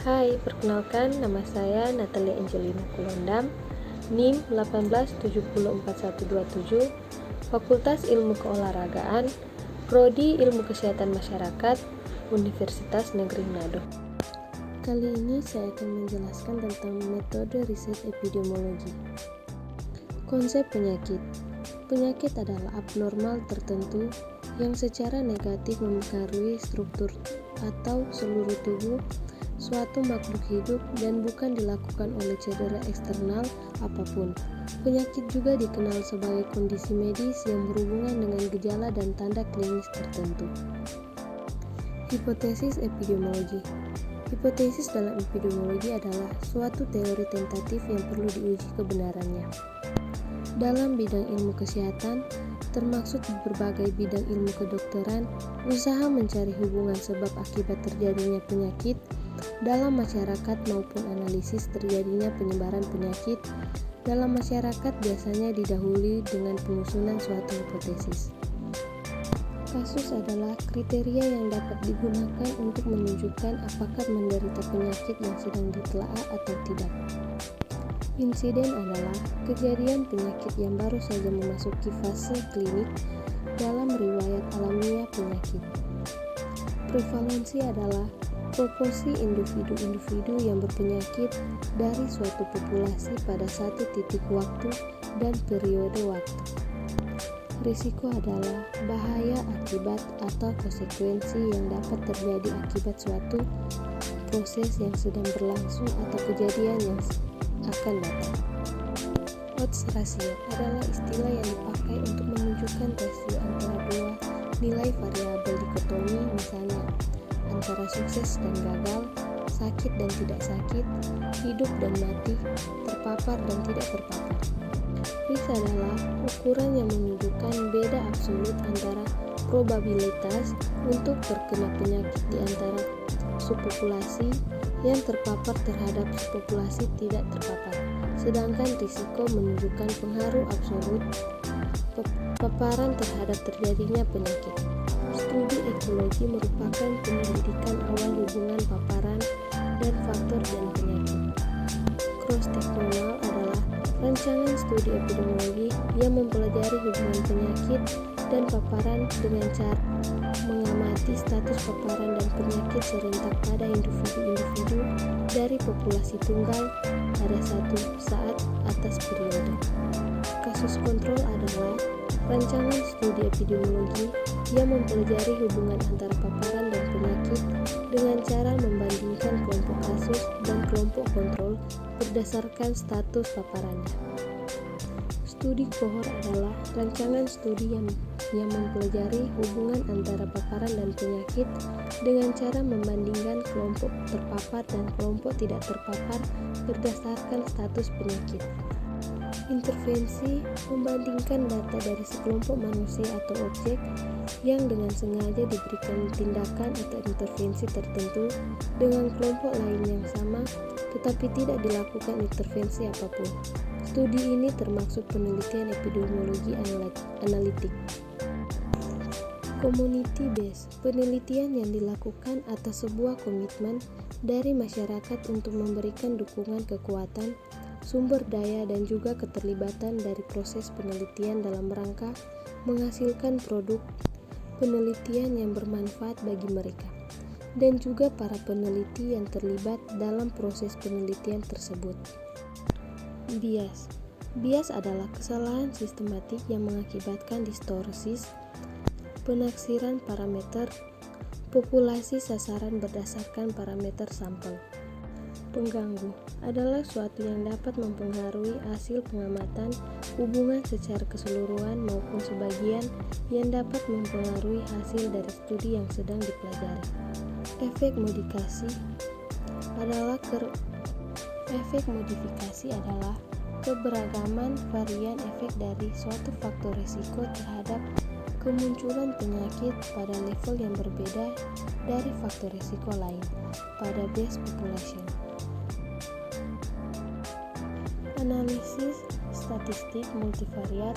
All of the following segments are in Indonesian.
Hai, perkenalkan nama saya Natalia Angelina Kulondam, NIM 187041127, Fakultas Ilmu Keolahragaan, Prodi Ilmu Kesehatan Masyarakat, Universitas Negeri Manado. Kali ini saya akan menjelaskan tentang metode riset epidemiologi. Konsep penyakit. Penyakit adalah abnormal tertentu yang secara negatif mempengaruhi struktur atau seluruh tubuh suatu makhluk hidup dan bukan dilakukan oleh cedera eksternal apapun. Penyakit juga dikenal sebagai kondisi medis yang berhubungan dengan gejala dan tanda klinis tertentu. Hipotesis epidemiologi. Hipotesis dalam epidemiologi adalah suatu teori tentatif yang perlu diuji kebenarannya. Dalam bidang ilmu kesehatan, termasuk berbagai bidang ilmu kedokteran, usaha mencari hubungan sebab akibat terjadinya penyakit dalam masyarakat maupun analisis terjadinya penyebaran penyakit dalam masyarakat biasanya didahului dengan penyusunan suatu hipotesis. Kasus adalah kriteria yang dapat digunakan untuk menunjukkan apakah menderita penyakit yang sedang ditelaah atau tidak. Insiden adalah kejadian penyakit yang baru saja memasuki fase klinik dalam riwayat alamiah penyakit. Prevalensi adalah proporsi individu-individu yang berpenyakit dari suatu populasi pada satu titik waktu dan periode waktu. Risiko adalah bahaya akibat atau konsekuensi yang dapat terjadi akibat suatu proses yang sedang berlangsung atau kejadian yang akan datang. Odds ratio adalah istilah yang dipakai untuk menunjukkan rasio antara dua nilai variabel dikotomi, misalnya antara sukses dan gagal, sakit dan tidak sakit, hidup dan mati, terpapar dan tidak terpapar. Risk adalah ukuran yang menunjukkan beda absolut antara probabilitas untuk terkena penyakit di antara subpopulasi yang terpapar terhadap subpopulasi tidak terpapar, sedangkan risiko menunjukkan pengaruh absolut paparan terhadap terjadinya penyakit. Studi ekologi merupakan penyelidikan awal hubungan paparan dan faktor dan penyakit. Cross-sectional adalah rancangan studi epidemiologi yang mempelajari hubungan penyakit dan paparan dengan cara mengamati status paparan dan penyakit serentak pada individu-individu dari populasi tunggal pada satu saat atas periode. Kasus kontrol adalah rancangan studi epidemiologi yang mempelajari hubungan antara paparan dan penyakit dengan cara membandingkan kelompok kasus dan kelompok kontrol berdasarkan status paparannya. Studi kohort adalah rancangan studi yang mempelajari hubungan antara paparan dan penyakit dengan cara membandingkan kelompok terpapar dan kelompok tidak terpapar berdasarkan status penyakit. Intervensi membandingkan data dari sekelompok manusia atau objek yang dengan sengaja diberikan tindakan atau intervensi tertentu dengan kelompok lain yang sama tetapi tidak dilakukan intervensi apapun. Studi ini termasuk penelitian epidemiologi analitik. Community based, penelitian yang dilakukan atas sebuah komitmen dari masyarakat untuk memberikan dukungan kekuatan, sumber daya dan juga keterlibatan dari proses penelitian dalam rangka menghasilkan produk penelitian yang bermanfaat bagi mereka dan juga para peneliti yang terlibat dalam proses penelitian tersebut. Bias. Bias adalah kesalahan sistematik yang mengakibatkan distorsis penaksiran parameter populasi sasaran berdasarkan parameter sampel. Pengganggu adalah suatu yang dapat mempengaruhi hasil pengamatan hubungan secara keseluruhan maupun sebagian yang dapat mempengaruhi hasil dari studi yang sedang dipelajari. Efek modifikasi adalah keberagaman varian efek dari suatu faktor risiko terhadap kemunculan penyakit pada level yang berbeda dari faktor risiko lain pada base population. Analisis statistik multivariat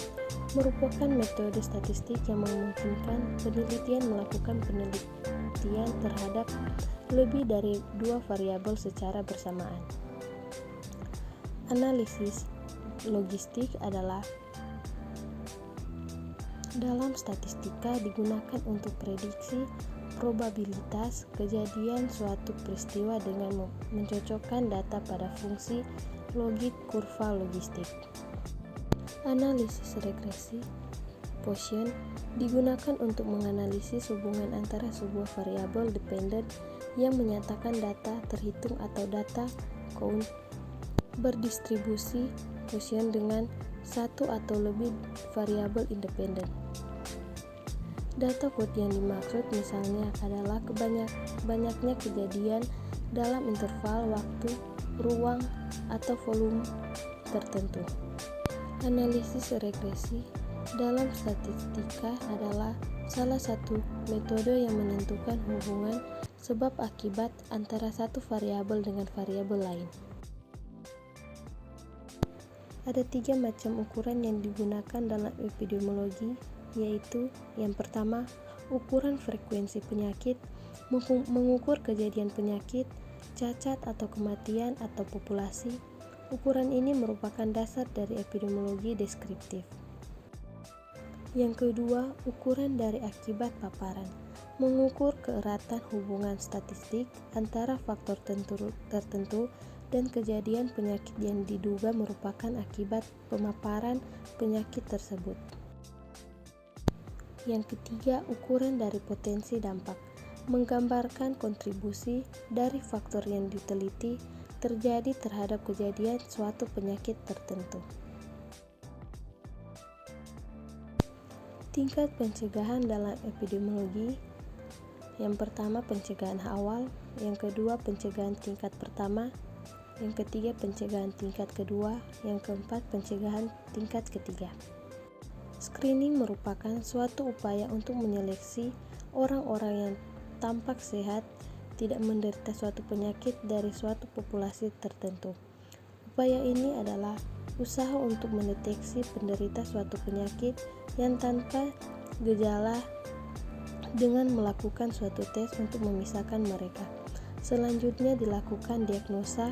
merupakan metode statistik yang memungkinkan penelitian melakukan penelitian terhadap lebih dari 2 variabel secara bersamaan. Analisis logistik adalah dalam statistika digunakan untuk prediksi probabilitas kejadian suatu peristiwa dengan mencocokkan data pada fungsi logik kurva logistik. Analisis regresi Bayesian digunakan untuk menganalisis hubungan antara sebuah variabel dependen yang menyatakan data terhitung atau data count berdistribusi Bayesian dengan satu atau lebih variabel independen. Data count yang dimaksud misalnya adalah banyaknya kejadian dalam interval waktu, ruang, atau volume tertentu. Analisis regresi dalam statistika adalah salah satu metode yang menentukan hubungan sebab akibat antara satu variabel dengan variabel lain. Ada 3 macam ukuran yang digunakan dalam epidemiologi, yaitu yang pertama, ukuran frekuensi penyakit, mengukur kejadian penyakit, cacat atau kematian atau populasi. Ukuran ini merupakan dasar dari epidemiologi deskriptif. Yang kedua, ukuran dari akibat paparan, mengukur keeratan hubungan statistik antara faktor tertentu dan kejadian penyakit yang diduga merupakan akibat pemaparan penyakit tersebut. Yang ketiga, ukuran dari potensi dampak, menggambarkan kontribusi dari faktor yang diteliti terjadi terhadap kejadian suatu penyakit tertentu. Tingkat pencegahan dalam epidemiologi. Yang pertama, pencegahan awal. Yang kedua, pencegahan tingkat pertama. Yang ketiga, pencegahan tingkat kedua. Yang keempat, pencegahan tingkat ketiga. Screening merupakan suatu upaya untuk menyeleksi orang-orang yang tampak sehat, tidak menderita suatu penyakit dari suatu populasi tertentu. Upaya ini adalah usaha untuk mendeteksi penderita suatu penyakit yang tanpa gejala dengan melakukan suatu tes untuk memisahkan mereka. Selanjutnya dilakukan diagnosa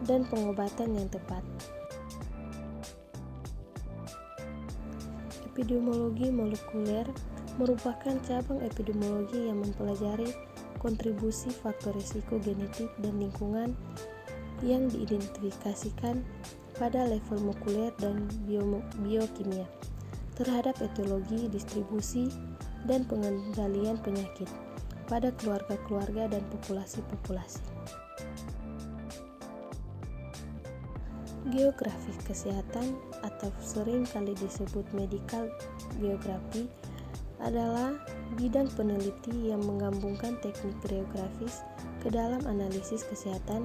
dan pengobatan yang tepat. Epidemiologi molekuler merupakan cabang epidemiologi yang mempelajari kontribusi faktor risiko genetik dan lingkungan yang diidentifikasikan pada level molekuler dan biokimia terhadap etiologi, distribusi, dan pengendalian penyakit pada keluarga-keluarga dan populasi-populasi. Geografi kesehatan atau sering kali disebut medical geography adalah bidang peneliti yang menggabungkan teknik geografis ke dalam analisis kesehatan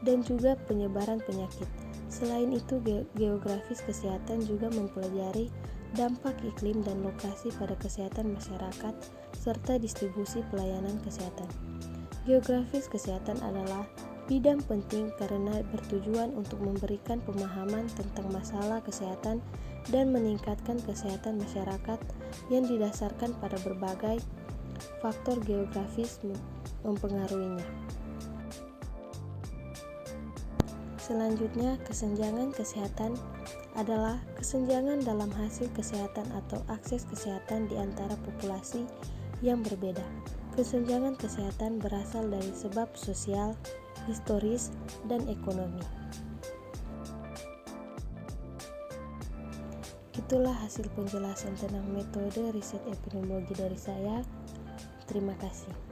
dan juga penyebaran penyakit. Selain itu, geografis kesehatan juga mempelajari dampak iklim dan lokasi pada kesehatan masyarakat serta distribusi pelayanan kesehatan. Geografis kesehatan adalah bidang penting karena bertujuan untuk memberikan pemahaman tentang masalah kesehatan dan meningkatkan kesehatan masyarakat yang didasarkan pada berbagai faktor geografis mempengaruhinya. Selanjutnya, kesenjangan kesehatan adalah kesenjangan dalam hasil kesehatan atau akses kesehatan di antara populasi yang berbeda. Kesenjangan kesehatan berasal dari sebab sosial, historis, dan ekonomi. Itulah hasil penjelasan tentang metode riset epidemiologi dari saya. Terima kasih.